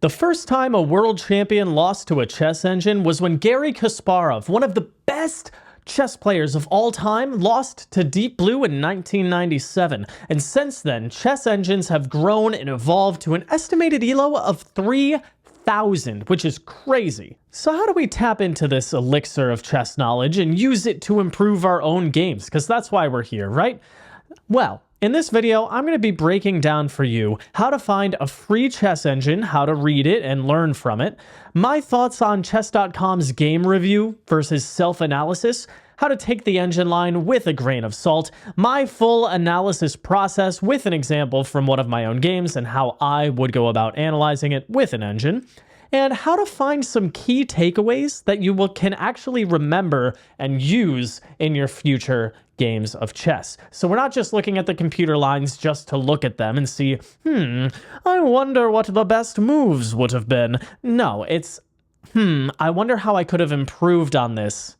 The first time a world champion lost to a chess engine was when Garry Kasparov, one of the best chess players of all time, lost to Deep Blue in 1997. And since then, chess engines have grown and evolved to an estimated elo of 3,000, which is crazy. So how do we tap into this elixir of chess knowledge and use it to improve our own games? Because that's why we're here, right? Well, in this video, I'm going to be breaking down for you how to find a free chess engine, how to read it and learn from it, my thoughts on chess.com's game review versus self-analysis, how to take the engine line with a grain of salt, my full analysis process with an example from one of my own games and how I would go about analyzing it with an engine, and how to find some key takeaways that you can actually remember and use in your future games of chess. So we're not just looking at the computer lines just to look at them and see, I wonder what the best moves would have been. No, it's, I wonder how I could have improved on this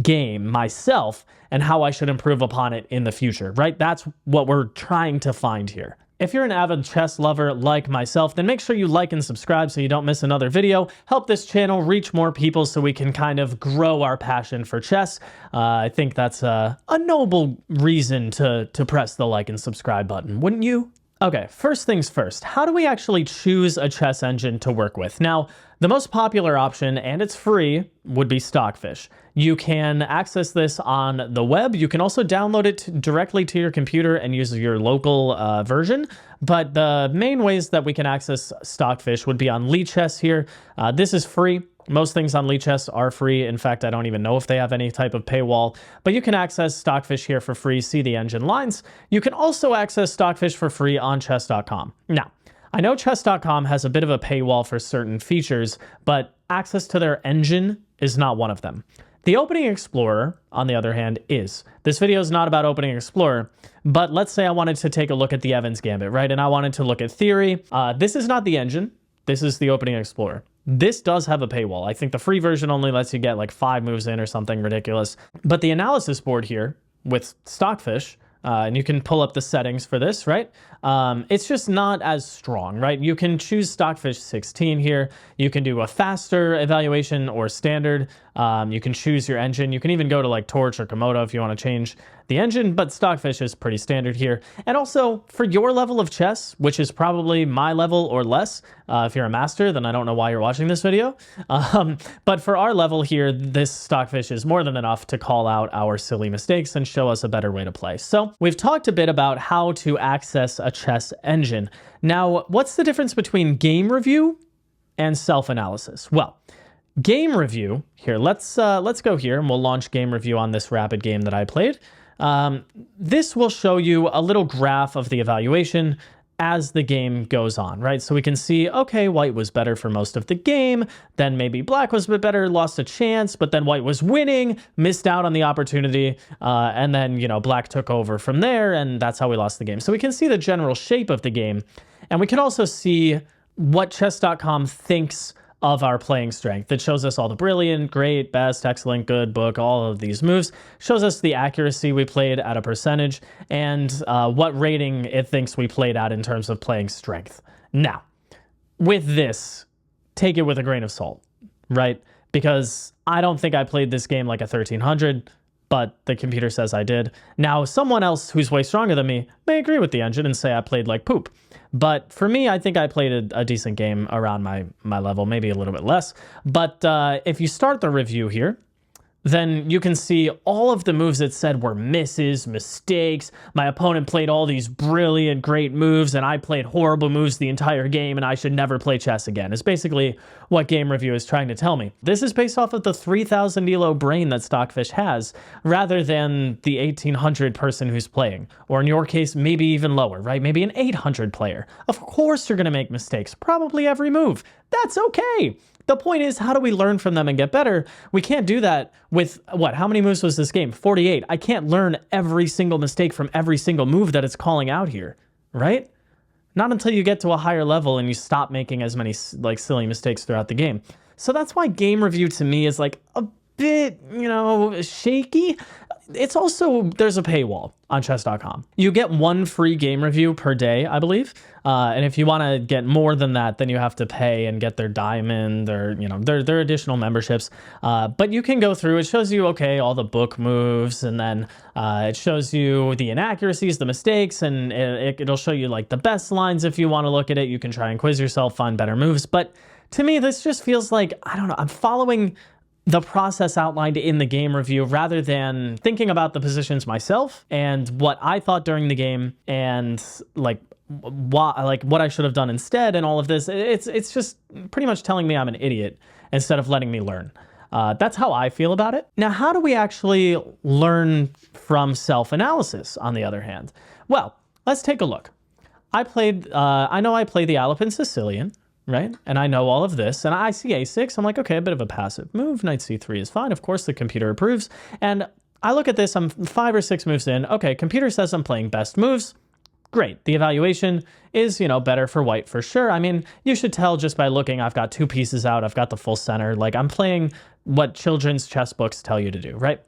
game myself and how I should improve upon it in the future, right? That's what we're trying to find here. If you're an avid chess lover like myself, then make sure you like and subscribe so you don't miss another video. Help this channel reach more people so we can kind of grow our passion for chess. I think that's a noble reason to press the like and subscribe button, wouldn't you? Okay, first things first, how do we actually choose a chess engine to work with? Now, the most popular option, and it's free, would be Stockfish. You can access this on the web. You can also download it directly to your computer and use your local version. But the main ways that we can access Stockfish would be on Lichess here. This is free. Most things on Lichess are free. In fact, I don't even know if they have any type of paywall, but you can access Stockfish here for free, see the engine lines. You can also access Stockfish for free on chess.com. Now, I know chess.com has a bit of a paywall for certain features, but access to their engine is not one of them. The Opening Explorer, on the other hand, is. This video is not about Opening Explorer, but let's say I wanted to take a look at the Evans Gambit, right? And I wanted to look at theory. This is not the engine. This is the Opening Explorer. This does have a paywall. I think the free version only lets you get like 5 moves in or something ridiculous. But the analysis board here with Stockfish, and you can pull up the settings for this, right? It's just not as strong, right? You can choose Stockfish 16 here. You can do a faster evaluation or standard. You can choose your engine. You can even go to like Torch or Komodo if you want to change the engine, but Stockfish is pretty standard here. And also for your level of chess, which is probably my level or less, if you're a master, then I don't know why you're watching this video. But for our level here, this Stockfish is more than enough to call out our silly mistakes and show us a better way to play. So we've talked a bit about how to access a chess engine. Now, what's the difference between game review and self-analysis? Well, game review, here, let's go here and we'll launch game review on this rapid game that I played. This will show you a little graph of the evaluation as the game goes on, right? So we can see, okay, white was better for most of the game, then maybe black was a bit better, lost a chance, but then white was winning, missed out on the opportunity, and then, black took over from there, and that's how we lost the game. So we can see the general shape of the game, and we can also see what chess.com thinks of our playing strength. It shows us all the brilliant, great, best, excellent, good, book, all of these moves. Shows us the accuracy we played at a percentage and what rating it thinks we played at in terms of playing strength. Now, with this, take it with a grain of salt, right? Because I don't think I played this game like a 1300, but the computer says I did. Now, someone else who's way stronger than me may agree with the engine and say I played like poop. But for me, I think I played a decent game around my level, maybe a little bit less. But if you start the review here, then you can see all of the moves it said were misses, mistakes. My opponent played all these brilliant, great moves, and I played horrible moves the entire game, and I should never play chess again. It's basically what game review is trying to tell me. This is based off of the 3,000 elo brain that Stockfish has, rather than the 1,800 person who's playing. Or in your case, maybe even lower, right? Maybe an 800 player. Of course you're going to make mistakes, probably every move. That's okay. The point is, how do we learn from them and get better? We can't do that with, how many moves was this game? 48. I can't learn every single mistake from every single move that it's calling out here, right? Not until you get to a higher level and you stop making as many silly mistakes throughout the game. So that's why game review to me is like a bit, shaky. it's also, there's a paywall on chess.com. You get one free game review per day, I believe. And if you want to get more than that, then you have to pay and get their diamond or, their additional memberships. But you can go through, it shows you, okay, all the book moves, and then it shows you the inaccuracies, the mistakes, and it'll show you like the best lines if you want to look at it. You can try and quiz yourself, find better moves. But to me, this just feels like, I don't know, I'm following the process outlined in the game review rather than thinking about the positions myself and what I thought during the game and what I should have done instead and all of this. It's just pretty much telling me I'm an idiot instead of letting me learn. That's how I feel about it. Now, how do we actually learn from self-analysis, on the other hand? Well, let's take a look. I know I play the Alpine Sicilian, right? And I know all of this, and I see a6. I'm like, okay, a bit of a passive move. Knight c3 is fine. Of course, the computer approves. And I look at this, I'm 5 or 6 moves in. Okay, computer says I'm playing best moves. Great. The evaluation is, better for white for sure. I mean, you should tell just by looking, I've got 2 pieces out. I've got the full center. Like, I'm playing what children's chess books tell you to do, right?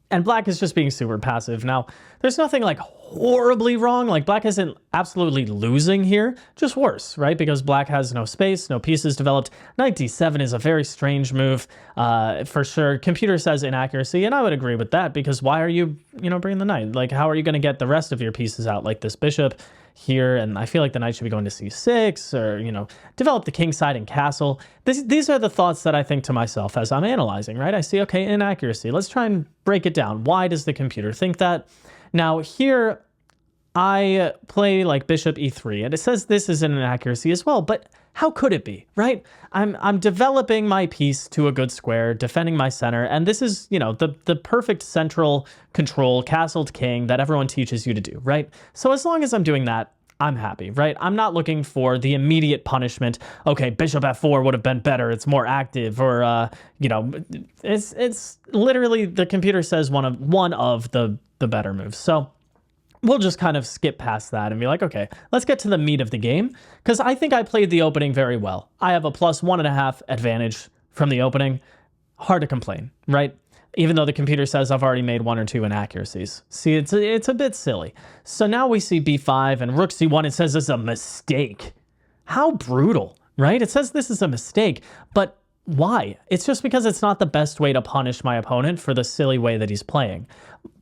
And black is just being super passive. Now, there's nothing like horribly wrong. Like, black isn't absolutely losing here, just worse, right? Because black has no space, no pieces developed. Knight d7 is a very strange move, for sure. Computer says inaccuracy, and I would agree with that, because why are you, bringing the knight? Like, how are you going to get the rest of your pieces out? Like this bishop here, and I feel like the knight should be going to c6, or, develop the king side and castle. These are the thoughts that I think to myself as I'm analyzing, right? I see, okay, inaccuracy. Let's try and break it down. Why does the computer think that? Now, here, I play like bishop e3, and it says this is an inaccuracy as well, but how could it be, right? I'm developing my piece to a good square, defending my center, and this is, the perfect central control, castled king that everyone teaches you to do, right? So as long as I'm doing that, I'm happy, right? I'm not looking for the immediate punishment. Okay, bishop f4 would have been better. It's more active, or it's literally, the computer says one of the better moves. So we'll just kind of skip past that and be like, okay, let's get to the meat of the game, because I think I played the opening very well. I have a +1.5 advantage from the opening. Hard to complain, right? Even though the computer says I've already made 1 or 2 inaccuracies. See, it's a bit silly. So now we see b5 and rook c1. It says it's a mistake. How brutal, right? It says this is a mistake, but why? It's just because it's not the best way to punish my opponent for the silly way that he's playing.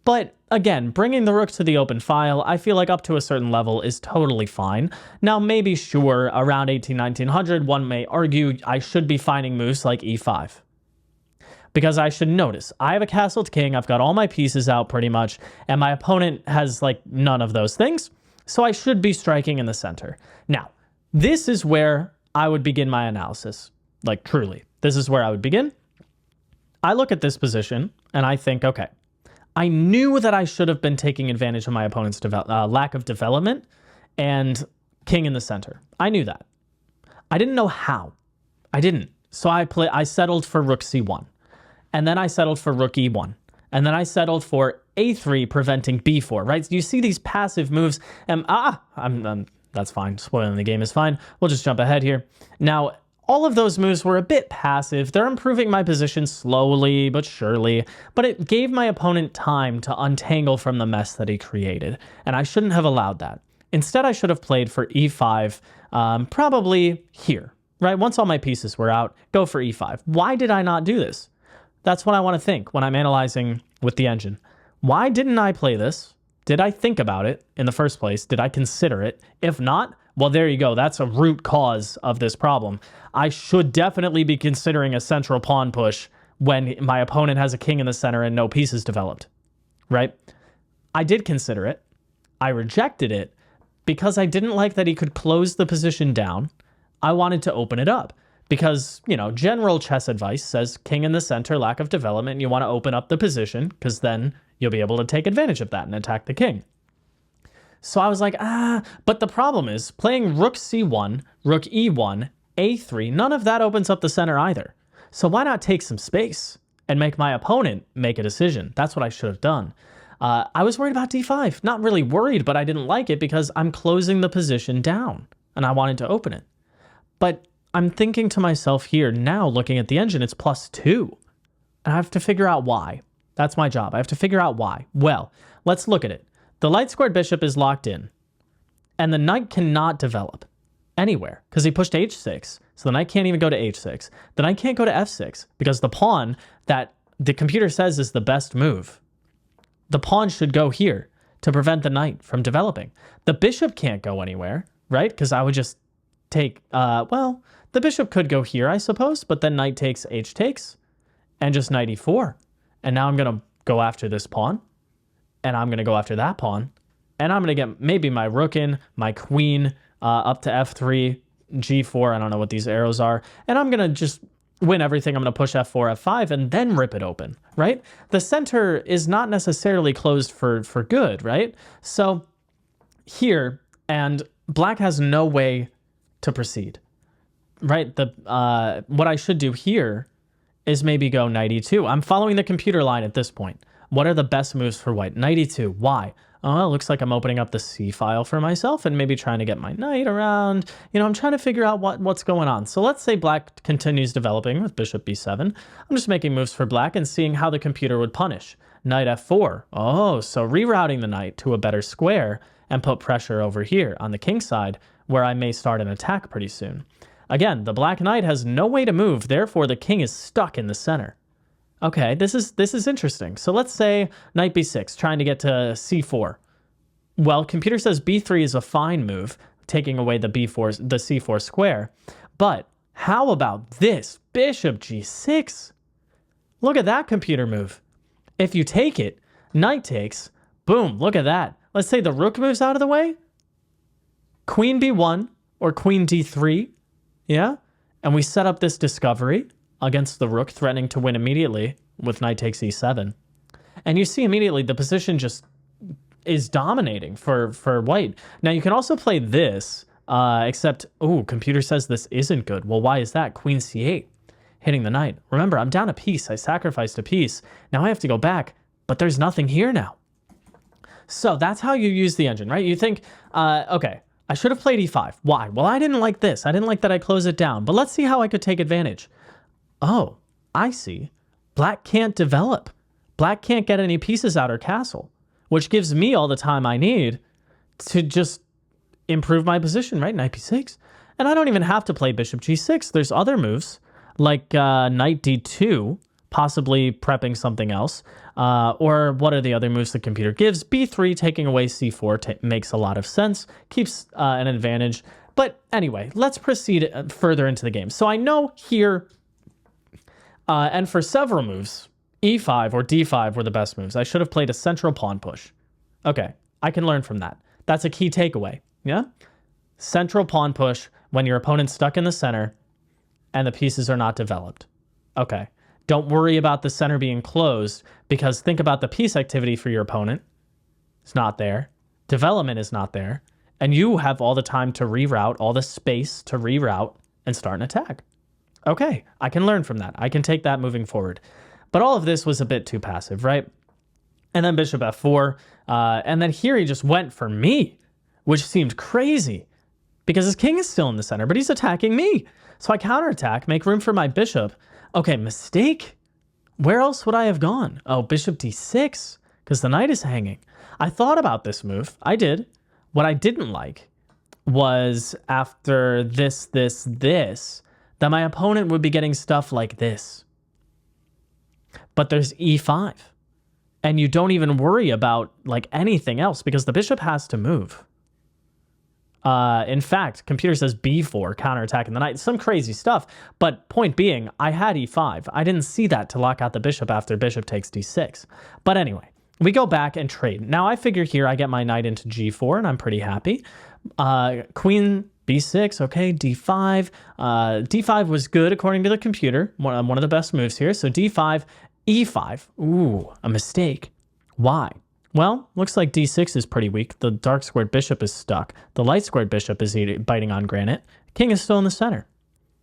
But again, bringing the rook to the open file, I feel like up to a certain level is totally fine. Now, maybe, sure, around 1900, one may argue I should be finding moves like e5. Because I should notice, I have a castled king, I've got all my pieces out pretty much, and my opponent has like none of those things, so I should be striking in the center. Now, this is where I would begin my analysis. Like, truly, this is where I would begin. I look at this position, and I think, okay, I knew that I should have been taking advantage of my opponent's lack of development and king in the center. I knew that. I didn't know how. I didn't. So I settled for rook c1. And then I settled for rook e1. And then I settled for a3, preventing b4, right? So you see these passive moves. And that's fine. Spoiling the game is fine. We'll just jump ahead here. Now, all of those moves were a bit passive. They're improving my position slowly but surely, but it gave my opponent time to untangle from the mess that he created, and I shouldn't have allowed that. Instead, I should have played for e5, probably here, right? Once all my pieces were out, go for e5. Why did I not do this? That's what I want to think when I'm analyzing with the engine. Why didn't I play this? Did I think about it in the first place? Did I consider it? If not, well, there you go. That's a root cause of this problem. I should definitely be considering a central pawn push when my opponent has a king in the center and no pieces developed, right? I did consider it. I rejected it because I didn't like that he could close the position down. I wanted to open it up because, general chess advice says king in the center, lack of development. You want to open up the position because then you'll be able to take advantage of that and attack the king. So I was like, but the problem is playing rook c1, rook e1, a3, none of that opens up the center either. So why not take some space and make my opponent make a decision? That's what I should have done. I was worried about d5. Not really worried, but I didn't like it because I'm closing the position down and I wanted to open it. But I'm thinking to myself here now, looking at the engine, it's +2. And I have to figure out why. That's my job. I have to figure out why. Well, let's look at it. The light squared bishop is locked in, and the knight cannot develop anywhere because he pushed h6. So the knight can't even go to h6. The knight can't go to f6 because the pawn that the computer says is the best move, the pawn should go here to prevent the knight from developing. The bishop can't go anywhere, right? Because I would just take, well, the bishop could go here, I suppose, but then knight takes, h takes, and just knight e4. And now I'm going to go after this pawn, and I'm going to go after that pawn, and I'm going to get maybe my rook in, my queen up to f3, g4, I don't know what these arrows are, and I'm going to just win everything. I'm going to push f4, f5, and then rip it open, right? The center is not necessarily closed for good, right? So here, and black has no way to proceed, right? What I should do here is maybe go knight e2. I'm following the computer line at this point. What are the best moves for white? Knight e2. Why? Oh, it looks like I'm opening up the C file for myself and maybe trying to get my knight around. You know, I'm trying to figure out what's going on. So let's say black continues developing with bishop b7. I'm just making moves for black and seeing how the computer would punish. Knight f4. Oh, so rerouting the knight to a better square and put pressure over here on the king side where I may start an attack pretty soon. Again, the black knight has no way to move, therefore the king is stuck in the center. Okay, this is interesting. So let's say knight b6, trying to get to c4. Well, computer says b3 is a fine move, taking away the c4 square. But how about this? Bishop g6. Look at that computer move. If you take it, knight takes, boom, look at that. Let's say the rook moves out of the way. Queen b1 or queen d3, yeah? And we set up this discovery against the rook, threatening to win immediately with knight takes e7. And you see immediately the position just is dominating for white. Now you can also play this, except, oh, computer says this isn't good. Well, why is that? Queen c8, hitting the knight. Remember, I'm down a piece. I sacrificed a piece. Now I have to go back, but there's nothing here now. So that's how you use the engine, right? You think, okay, I should have played e5. Why? Well, I didn't like this. I didn't like that I closed it down, but let's see how I could take advantage. Oh, I see. Black can't develop. Black can't get any pieces out her castle, which gives me all the time I need to just improve my position, right? Knight b6. And I don't even have to play bishop g6. There's other moves like knight d2, possibly prepping something else. Or what are the other moves the computer gives? b3, taking away c4 makes a lot of sense, keeps an advantage. But anyway, let's proceed further into the game. So I know here, and for several moves, e5 or d5 were the best moves. I should have played a central pawn push. Okay, I can learn from that. That's a key takeaway, yeah? Central pawn push when your opponent's stuck in the center and the pieces are not developed. Okay, don't worry about the center being closed because think about the piece activity for your opponent. It's not there. Development is not there. And you have all the time to reroute, all the space to reroute and start an attack. Okay, I can learn from that. I can take that moving forward. But all of this was a bit too passive, right? And then bishop f4. And then here he just went for me, which seemed crazy because his king is still in the center, but he's attacking me. So I counterattack, make room for my bishop. Okay, mistake. Where else would I have gone? Oh, bishop d6, because the knight is hanging. I thought about this move. I did. What I didn't like was after this, that my opponent would be getting stuff like this. But there's e5. And you don't even worry about like anything else because the bishop has to move. In fact, computer says b4, counterattacking the knight. Some crazy stuff. But point being, I had e5. I didn't see that to lock out the bishop after bishop takes d6. But anyway, we go back and trade. Now I figure here I get my knight into g4 and I'm pretty happy. Queen b6, okay, d5. D5 was good according to the computer. One of the best moves here. So d5, e5. Ooh, a mistake. Why? Well, looks like d6 is pretty weak. The dark squared bishop is stuck. The light squared bishop is biting on granite. King is still in the center.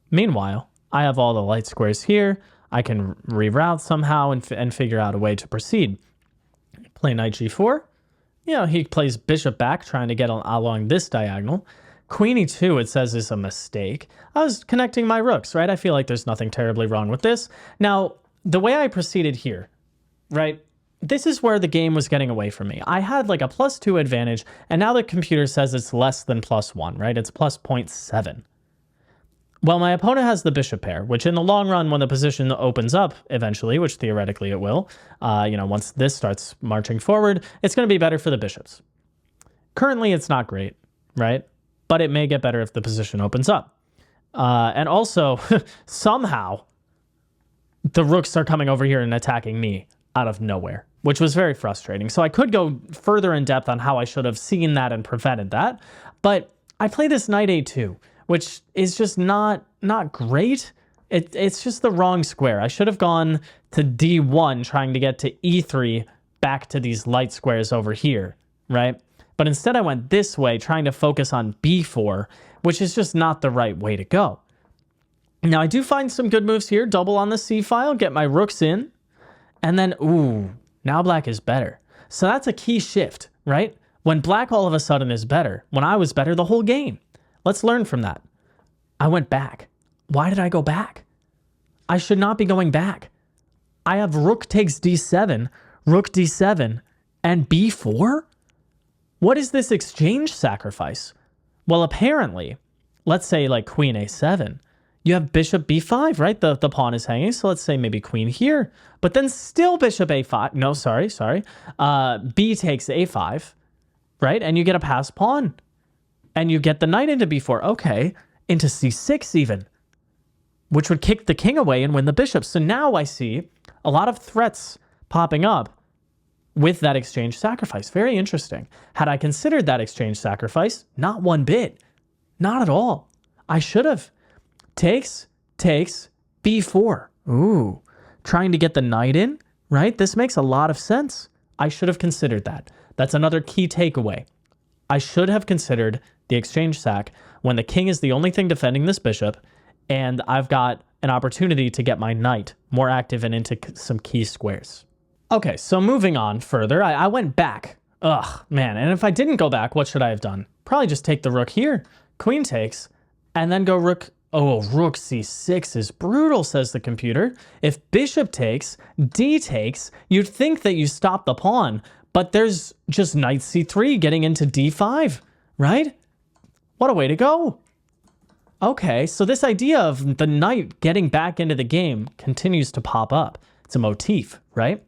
Meanwhile, I have all the light squares here. I can reroute somehow and figure out a way to proceed. Play knight g4. You know, he plays bishop back, trying to get along this diagonal. Queen e2, it says, is a mistake. I was connecting my rooks, right? I feel like there's nothing terribly wrong with this. Now, the way I proceeded here, right? This is where the game was getting away from me. I had like a +2 advantage, and now the computer says it's less than +1, right? It's plus 0.7. Well, my opponent has the bishop pair, which in the long run, when the position opens up eventually, which theoretically it will, once this starts marching forward, it's going to be better for the bishops. Currently, it's not great, right? But it may get better if the position opens up. And also, somehow, the rooks are coming over here and attacking me out of nowhere, which was very frustrating. So I could go further in depth on how I should have seen that and prevented that. But I play this knight a2, which is just not great. It's just the wrong square. I should have gone to d1, trying to get to e3 back to these light squares over here, right? But instead I went this way, trying to focus on b4, which is just not the right way to go. Now I do find some good moves here. Double on the c file, get my rooks in, and then, ooh, now black is better. So that's a key shift, right? When black all of a sudden is better, when I was better the whole game. Let's learn from that. I went back. Why did I go back? I should not be going back. I have rook takes d7, rook d7, and b4? What is this exchange sacrifice? Well, apparently, let's say like queen a7. You have bishop b5, right? The pawn is hanging, so let's say maybe queen here. But then still bishop a5. No, sorry. B takes a5, right? And you get a passed pawn. And you get the knight into b4. Okay, into c6 even, which would kick the king away and win the bishop. So now I see a lot of threats popping up with that exchange sacrifice. Very interesting. Had I considered that exchange sacrifice, not one bit. Not at all. I should have. Takes, b4. Ooh, trying to get the knight in, right? This makes a lot of sense. I should have considered that. That's another key takeaway. I should have considered the exchange sack when the king is the only thing defending this bishop, and I've got an opportunity to get my knight more active and into some key squares. Okay, so moving on further, I went back. Ugh, man, and if I didn't go back, what should I have done? Probably just take the rook here, queen takes, and then go rook. Oh, rook c6 is brutal, says the computer. If bishop takes, d takes, you'd think that you stop the pawn, but there's just knight c3 getting into d5, right? What a way to go. Okay, so this idea of the knight getting back into the game continues to pop up. It's a motif, right?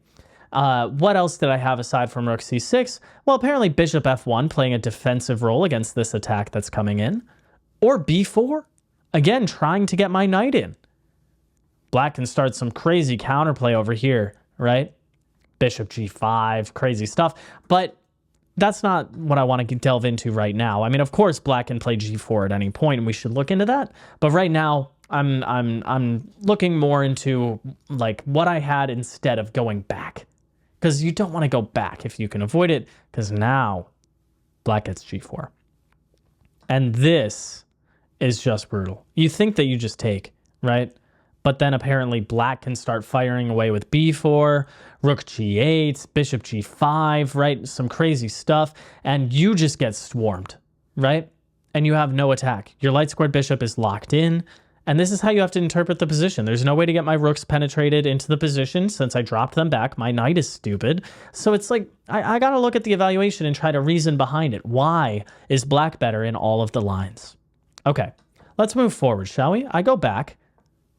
What else did I have aside from rook c6? Well, apparently bishop f1 playing a defensive role against this attack that's coming in. Or b4. Again, trying to get my knight in. Black can start some crazy counterplay over here, right? Bishop g5, crazy stuff. But that's not what I want to delve into right now. I mean, of course, black can play g4 at any point, and we should look into that. But right now, I'm looking more into like what I had instead of going back. Because you don't want to go back if you can avoid it, because now black gets g4. And this is just brutal. You think that you just take, right? But then apparently black can start firing away with b4, rook g8, bishop g5, right? Some crazy stuff. And you just get swarmed, right? And you have no attack. Your light squared bishop is locked in. And this is how you have to interpret the position. There's no way to get my rooks penetrated into the position since I dropped them back. My knight is stupid. So it's like, I got to look at the evaluation and try to reason behind it. Why is black better in all of the lines? Okay, let's move forward, shall we? I go back.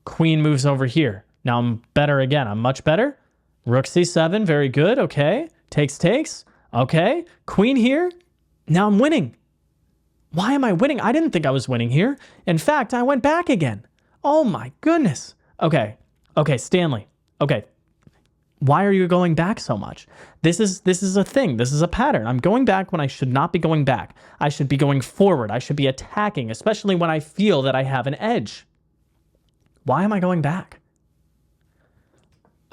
Queen moves over here. Now I'm better again. I'm much better. Rook c7, very good. Okay, takes. Okay, queen here. Now I'm winning. Why am I winning? I didn't think I was winning here. In fact, I went back again. Oh my goodness. Okay, Stanley. Okay, why are you going back so much? This is a thing. This is a pattern. I'm going back when I should not be going back. I should be going forward. I should be attacking, especially when I feel that I have an edge. Why am I going back?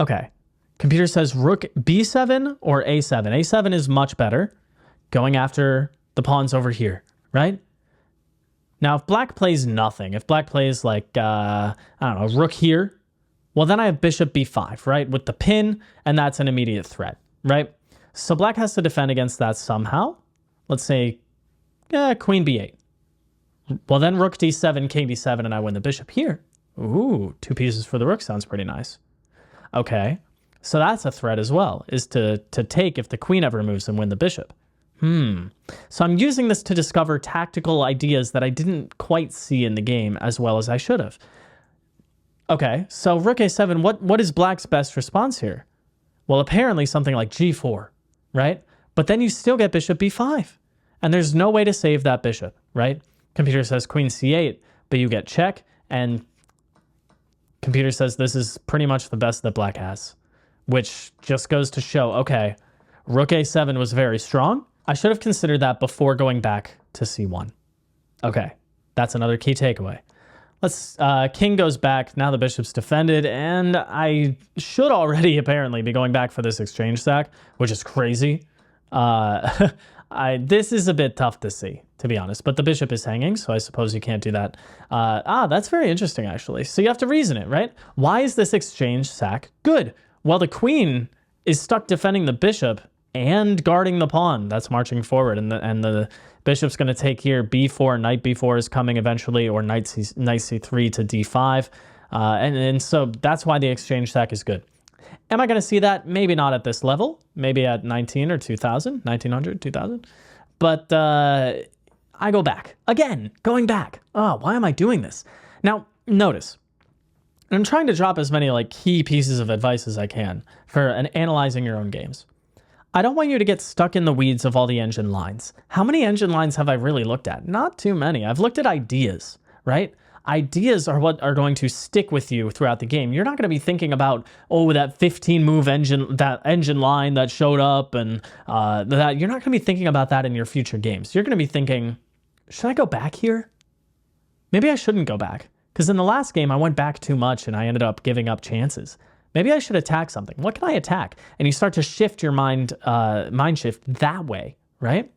Okay. Computer says rook b7 or a7. A7 is much better. Going after the pawns over here, right? Now, if black plays nothing, if black plays like, I don't know, rook here, well, then I have bishop b5, right? With the pin, and that's an immediate threat, right? So black has to defend against that somehow. Let's say queen b8. Well, then rook d7, king d7, and I win the bishop here. Ooh, 2 pieces for the rook sounds pretty nice. Okay. So that's a threat as well, is to take if the queen ever moves and win the bishop. So I'm using this to discover tactical ideas that I didn't quite see in the game as well as I should have. Okay, so rook a7, what is black's best response here? Well, apparently something like g4, right? But then you still get bishop b5, and there's no way to save that bishop, right? Computer says queen c8, but you get check, and computer says this is pretty much the best that black has, which just goes to show, okay, rook a7 was very strong. I should have considered that before going back to c1. Okay, that's another key takeaway. Let's, king goes back, now the bishop's defended, and I should already apparently be going back for this exchange sack, which is crazy. This is a bit tough to see, to be honest, but the bishop is hanging, so I suppose you can't do that. That's very interesting, actually. So you have to reason it, right? Why is this exchange sack good? Well, the queen is stuck defending the bishop and guarding the pawn that's marching forward, and the bishop's going to take here. b4, knight b4 is coming eventually, or knight c3 to d5, and so that's why the exchange sack is good. Am I going to see that? Maybe not at this level. Maybe at 19 or 2000, 1900, 2000. But I go back. Again, going back. Oh, why am I doing this? Now, notice. I'm trying to drop as many key pieces of advice as I can for analyzing your own games. I don't want you to get stuck in the weeds of all the engine lines. How many engine lines have I really looked at? Not too many. I've looked at ideas, right? Ideas are what are going to stick with you throughout the game. You're not going to be thinking about, oh, that 15-move engine, that engine line that showed up, and that. You're not going to be thinking about that in your future games. You're going to be thinking, should I go back here? Maybe I shouldn't go back, because in the last game I went back too much and I ended up giving up chances. Maybe I should attack something. What can I attack? And you start to shift your mind shift that way, right?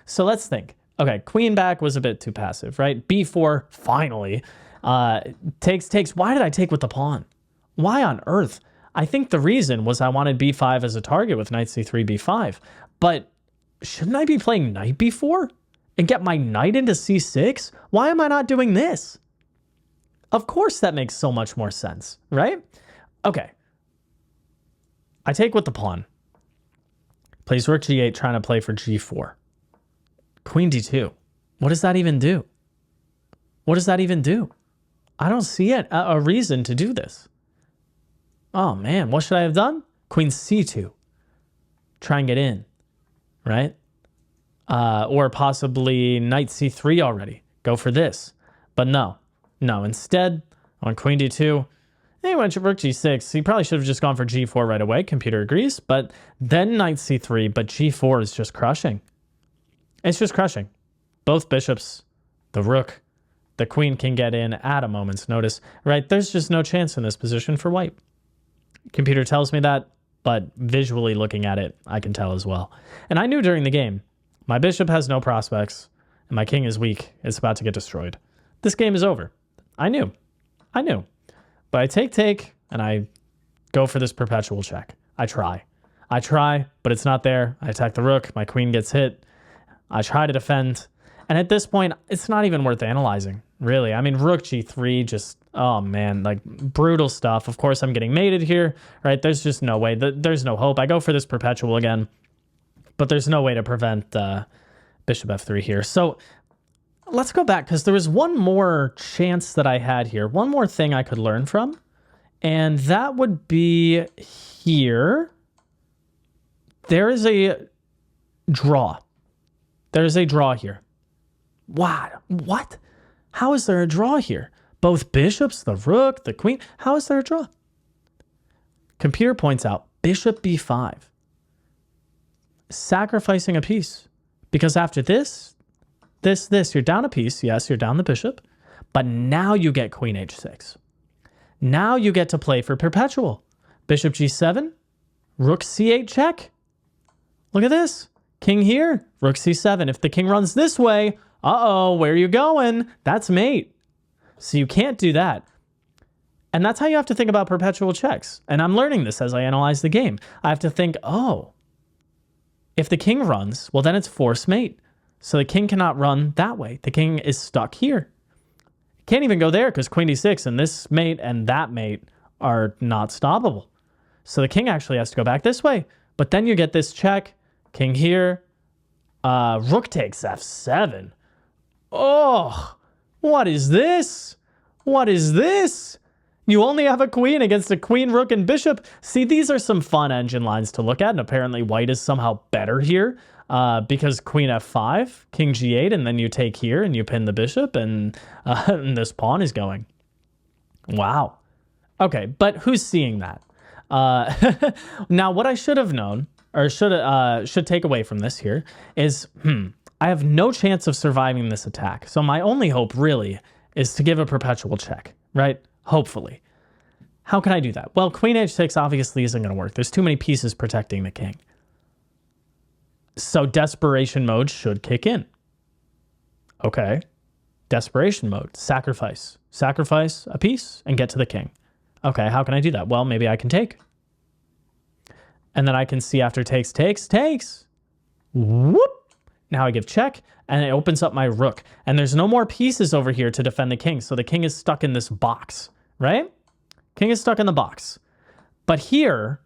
So let's think. Okay, queen back was a bit too passive, right? b4, finally. Takes. Why did I take with the pawn? Why on earth? I think the reason was I wanted b5 as a target with knight c3, b5. But shouldn't I be playing knight b4 and get my knight into c6? Why am I not doing this? Of course that makes so much more sense, right? Okay. I take with the pawn. Plays rook g8, trying to play for g4. Queen d2. What does that even do? What does that even do? I don't see a reason to do this. Oh man, what should I have done? Queen c2. Try and get in, right? Or possibly knight c3 already. Go for this. But no. Instead, on queen d2, he went to rook g6. He probably should have just gone for g4 right away. Computer agrees. But then knight c3. But g4 is just crushing. It's just crushing. Both bishops, the rook, the queen can get in at a moment's notice. Right? There's just no chance in this position for white. Computer tells me that, but visually looking at it, I can tell as well. And I knew during the game, my bishop has no prospects, and my king is weak. It's about to get destroyed. This game is over. I knew. But I take, and I go for this perpetual check. I try, but it's not there. I attack the rook. My queen gets hit. I try to defend. And at this point, it's not even worth analyzing, really. I mean, rook g3, just, oh man, brutal stuff. Of course, I'm getting mated here, right? There's just no way. There's no hope. I go for this perpetual again, but there's no way to prevent bishop f3 here. So let's go back, because there was one more chance that I had here. One more thing I could learn from. And that would be here. There is a draw. There's a draw here. What? How is there a draw here? Both bishops, the rook, the queen. How is there a draw? Computer points out bishop b5. Sacrificing a piece. Because after this, you're down a piece. Yes, you're down the bishop. But now you get queen h6. Now you get to play for perpetual. Bishop g7, rook c8 check. Look at this. King here, rook c7. If the king runs this way, where are you going? That's mate. So you can't do that. And that's how you have to think about perpetual checks. And I'm learning this as I analyze the game. I have to think, if the king runs, well, then it's force mate. So the king cannot run that way. The king is stuck here. Can't even go there because queen d6 and this mate and that mate are not stoppable. So the king actually has to go back this way. But then you get this check. King here. Rook takes f7. Oh, what is this? What is this? You only have a queen against a queen, rook, and bishop. See, these are some fun engine lines to look at, and apparently white is somehow better here because queen f5, king g8, and then you take here and you pin the bishop, and this pawn is going. Wow. Okay, but who's seeing that? Now, what I should have known, or should take away from this here, is, I have no chance of surviving this attack. So my only hope, really, is to give a perpetual check, right? Hopefully. How can I do that? Well, queen h6 obviously isn't going to work. There's too many pieces protecting the king. So desperation mode should kick in. Okay. Desperation mode. Sacrifice. Sacrifice a piece and get to the king. Okay, how can I do that? Well, maybe I can take. And then I can see after takes. Whoop! Now I give check, and it opens up my rook. And there's no more pieces over here to defend the king, so the king is stuck in this box, right? King is stuck in the box. But here,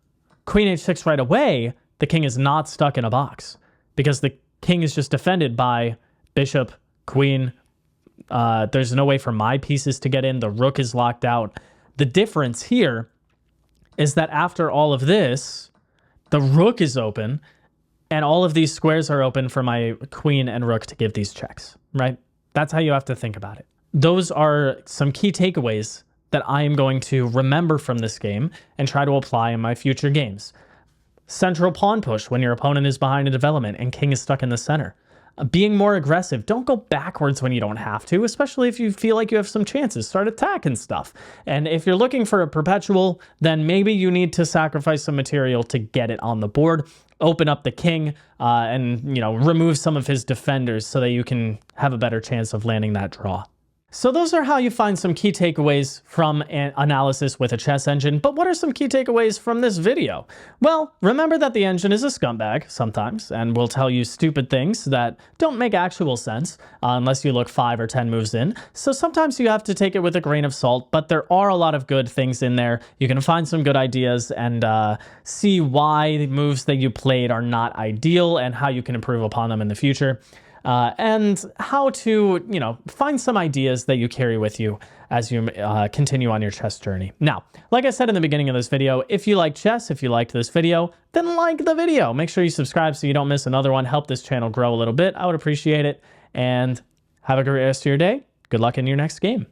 queen h6 right away, the king is not stuck in a box because the king is just defended by bishop, queen. There's no way for my pieces to get in. The rook is locked out. The difference here is that after all of this, the rook is open, and all of these squares are open for my queen and rook to give these checks, right? That's how you have to think about it. Those are some key takeaways that I am going to remember from this game and try to apply in my future games. Central pawn push when your opponent is behind a development and king is stuck in the center. Being more aggressive. Don't go backwards when you don't have to, especially if you feel like you have some chances. Start attacking stuff. And if you're looking for a perpetual, then maybe you need to sacrifice some material to get it on the board. Open up the king and, remove some of his defenders so that you can have a better chance of landing that draw. So those are how you find some key takeaways from an analysis with a chess engine. But what are some key takeaways from this video? Well, remember that the engine is a scumbag sometimes and will tell you stupid things that don't make actual sense unless you look 5 or 10 moves in. So sometimes you have to take it with a grain of salt, but there are a lot of good things in there. You can find some good ideas and see why the moves that you played are not ideal and how you can improve upon them in the future. And how to, find some ideas that you carry with you as you continue on your chess journey. Now, like I said in the beginning of this video, if you like chess, if you liked this video, then like the video. Make sure you subscribe so you don't miss another one. Help this channel grow a little bit. I would appreciate it. And have a great rest of your day. Good luck in your next game.